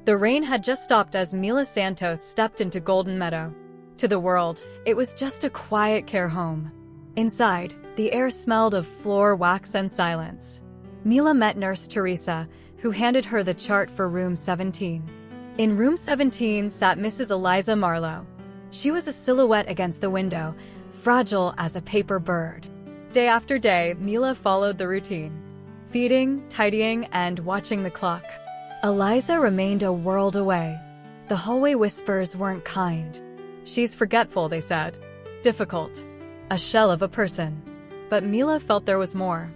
The rain had just stopped as Mila Santos stepped into Golden Meadow. To the world, it was just a quiet care home. Inside, the air smelled of floor wax and silence. Mila met Nurse Teresa, who handed her the chart for room 17. In room 17 sat Mrs. Eliza Marlow. She was a silhouette against the window, fragile as a paper bird. Day after day, Mila followed the routine, feeding, tidying, and watching the clock. Eliza remained a world away. The hallway whispers weren't kind. She's forgetful, they said. Difficult. A shell of a person. But Mila felt there was more.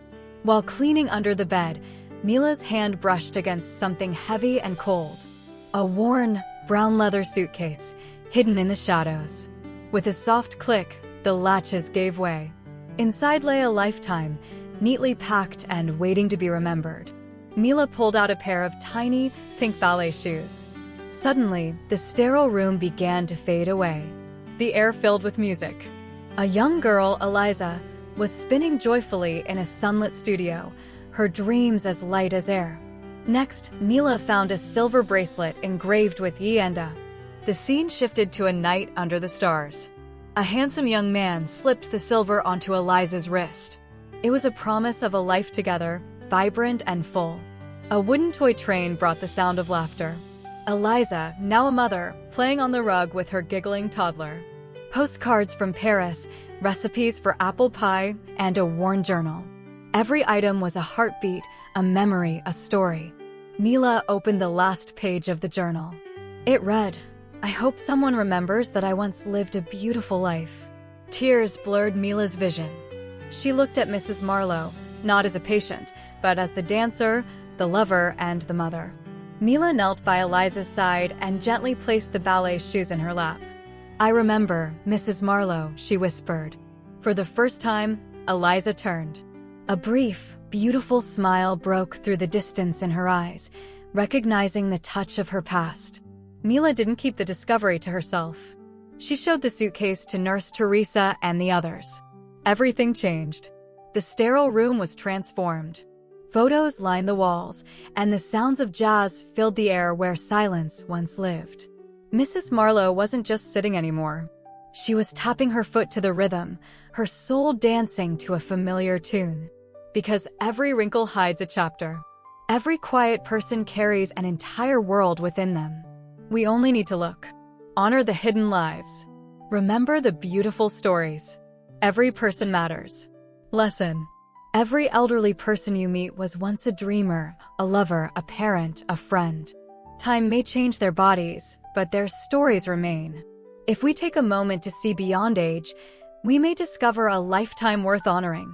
While cleaning under the bed, Mila's hand brushed against something heavy and cold. A worn, brown leather suitcase, hidden in the shadows. With a soft click, the latches gave way. Inside lay a lifetime, neatly packed and waiting to be remembered. Mila pulled out a pair of tiny, pink ballet shoes. Suddenly, the sterile room began to fade away. The air filled with music. A young girl, Eliza, was spinning joyfully in a sunlit studio, her dreams as light as air. Next, Mila found a silver bracelet engraved with Yenda. The scene shifted to a night under the stars. A handsome young man slipped the silver onto Eliza's wrist. It was a promise of a life together, vibrant and full. A wooden toy train brought the sound of laughter. Eliza, now a mother, playing on the rug with her giggling toddler. Postcards from Paris, recipes for apple pie, and a worn journal. Every item was a heartbeat, a memory, a story. Mila opened the last page of the journal. It read, "I hope someone remembers that I once lived a beautiful life." Tears blurred Mila's vision. She looked at Mrs. Marlow, not as a patient, but as the dancer, the lover, and the mother. Mila knelt by Eliza's side and gently placed the ballet shoes in her lap. "I remember, Mrs. Marlow," she whispered. For the first time, Eliza turned. A brief, beautiful smile broke through the distance in her eyes, recognizing the touch of her past. Mila didn't keep the discovery to herself. She showed the suitcase to Nurse Teresa and the others. Everything changed. The sterile room was transformed. Photos lined the walls, and the sounds of jazz filled the air where silence once lived. Mrs. Marlow wasn't just sitting anymore. She was tapping her foot to the rhythm, her soul dancing to a familiar tune. Because every wrinkle hides a chapter. Every quiet person carries an entire world within them. We only need to look. Honor the hidden lives. Remember the beautiful stories. Every person matters. Lesson. Every elderly person you meet was once a dreamer, a lover, a parent, a friend. Time may change their bodies, but their stories remain. If we take a moment to see beyond age, we may discover a lifetime worth honoring.